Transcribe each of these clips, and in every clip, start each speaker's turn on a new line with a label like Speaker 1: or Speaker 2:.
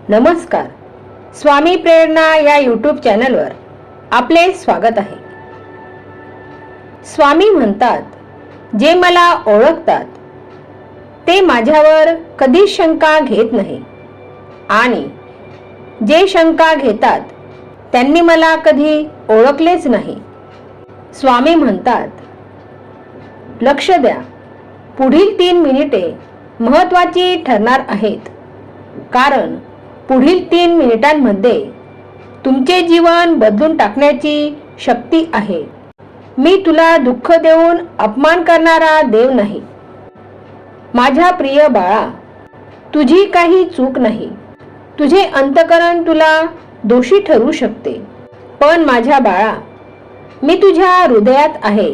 Speaker 1: नमस्कार. स्वामी प्रेरणा या यूट्यूब चॅनलवर आपले स्वागत आहे. स्वामी म्हणतात, जे मला ओळखतात ते माझ्यावर कधी शंका घेत नाही आणि जे शंका घेतात त्यांनी मला कधी ओळखलेच नाही. स्वामी म्हणतात, लक्ष द्या, पुढील 3 मिनिटे महत्त्वाची ठरणार आहेत, कारण पुढील 3 मिनिटांमध्ये तुमचे जीवन बदलून टाकण्याची शक्ती आहे. मी तुला दुःख देऊन अपमान करणारा देव नाही. माझ्या प्रिय बाळा, तुझी काही चूक नाही. तुझे अंतःकरण तुला दोषी ठरवू शकते, पण माझ्या बाळा, मी तुझ्या हृदयात आहे.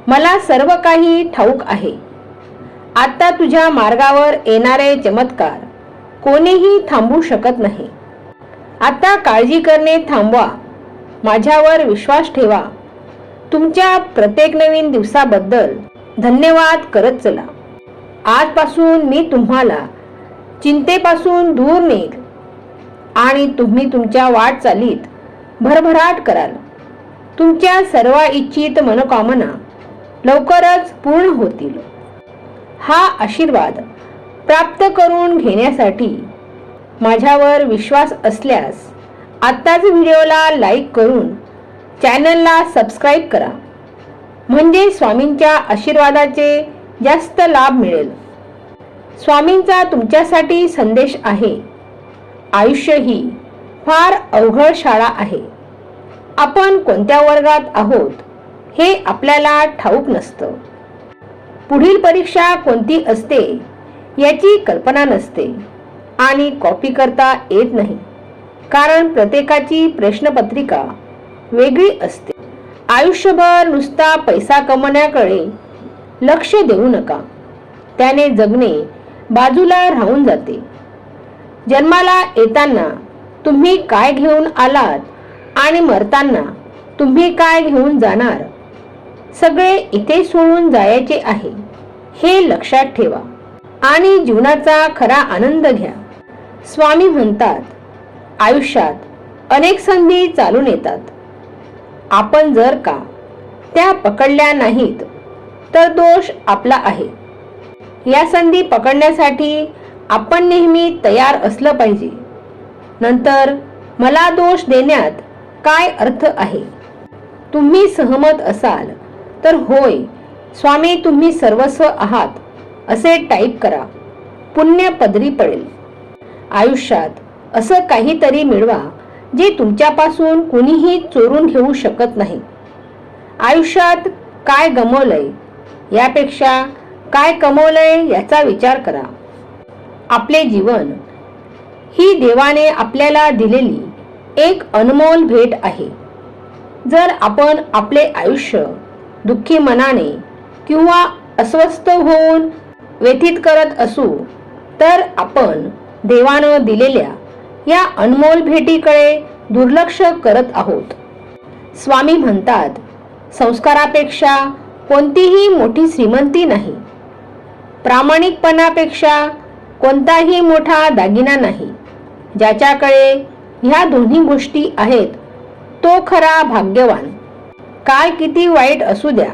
Speaker 1: मला सर्व काही ठाऊक आहे. आता तुझ्या मार्गावर येणारे चमत्कार कोणीही थांबवू शकत नाही. आता काळजी करणे थांबवा. माझ्यावर विश्वास ठेवा. तुमच्या प्रत्येक नवीन दिवसाबद्दल धन्यवाद करत चला. आजपासून मी तुम्हाला चिंतेपासून दूर नेईल आणि तुम्ही तुमच्या वाटचालीत भरभराट कराल. तुमच्या सर्व इच्छित मनोकामना लवकरच पूर्ण होतील. हा आशीर्वाद प्राप्त करून घेण्यासाठी माझ्यावर विश्वास असल्यास आत्ताच व्हिडिओला लाईक करून चॅनलला सबस्क्राईब करा, म्हणजे स्वामींच्या आशीर्वादाचे जास्त लाभ मिळेल. स्वामींचा तुमच्यासाठी संदेश आहे. आयुष्य ही फार अवघड शाळा आहे. आपण कोणत्या वर्गात आहोत हे आपल्याला ठाऊक नसतं. पुढील परीक्षा कोणती असते याची कल्पना नसते आणि कॉपी करता येत नाही, कारण प्रत्येकाची प्रश्नपत्रिका वेगळी असते. आयुष्यभर नुसता पैसा कमवण्याकडे लक्ष देऊ नका. त्याने जगणे बाजूला राहून जाते. जन्माला येताना तुम्ही काय घेऊन आलात आणि मरताना तुम्ही काय घेऊन जाणार, सगळे इथे सोडून जायचे आहे हे लक्षात ठेवा आणि जीवनाचा खरा आनंद घ्या. स्वामी म्हणतात, आयुष्यात अनेक संधी चालून येतात. आपण जर का त्या पकडल्या नाहीत तर दोष आपला आहे. या संधी पकडण्यासाठी आपण नेहमी तयार असलं पाहिजे. नंतर मला दोष देण्यात काय अर्थ आहे? तुम्ही सहमत असाल तर होय, स्वामी तुम्ही सर्वस्व आहात असे टाईप करा. पुण्य पदरी पडेल. आयुष्यात असं काहीतरी मिळवा जे तुमच्यापासून कुणीही चोरून घेऊ शकत नाही. आयुष्यात काय गमावलंय यापेक्षा काय कमवलंय याचा विचार करा. आपले जीवन ही देवाने आपल्याला दिलेली एक अनमोल भेट आहे. जर आपण आपले आयुष्य दुःखी मनाने किंवा अस्वस्थ होऊन व्यथित करत असू तर आपण देवानं दिलेल्या या अनमोल भेटीकडे दुर्लक्ष करत आहोत. स्वामी म्हणतात, संस्कारापेक्षा कोणतीही मोठी श्रीमंती नाही. प्रामाणिकपणापेक्षा कोणताही मोठा दागिना नाही. ज्याच्याकडे ह्या दोन्ही गोष्टी आहेत तो खरा भाग्यवान. काळ किती वाईट असू द्या,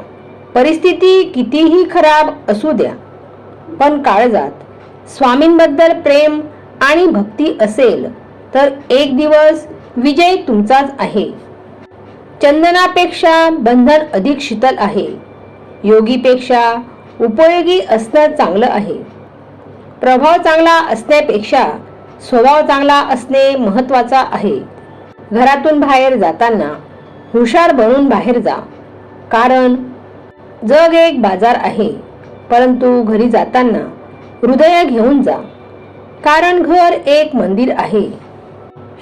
Speaker 1: परिस्थिती कितीही खराब असू द्या, पण काळजात स्वामींबद्दल प्रेम आणि भक्ती असेल तर एक दिवस विजय तुमचाच आहे. चंदनापेक्षा बंधन अधिक शीतल आहे. योगीपेक्षा उपयोगी असणं चांगलं आहे. प्रभाव चांगला असण्यापेक्षा स्वभाव चांगला असणे महत्त्वाचा आहे. घरातून बाहेर जाताना हुशार बनून बाहेर जा, कारण जग एक बाजार आहे. परंतु घरी जाताना हृदय घेऊन जा, कारण घर एक मंदिर आहे.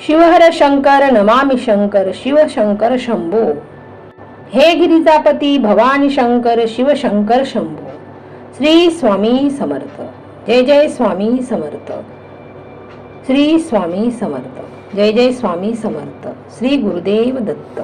Speaker 1: शिवहर शंकर नमामि शंकर, शिव शंकर शंभो. हे गिरिजापती भवानी शंकर, शिव शंकर शंभो. श्री स्वामी समर्थ. जय जय स्वामी समर्थ. श्री स्वामी समर्थ. जय जय स्वामी समर्थ. श्री गुरुदेव दत्त.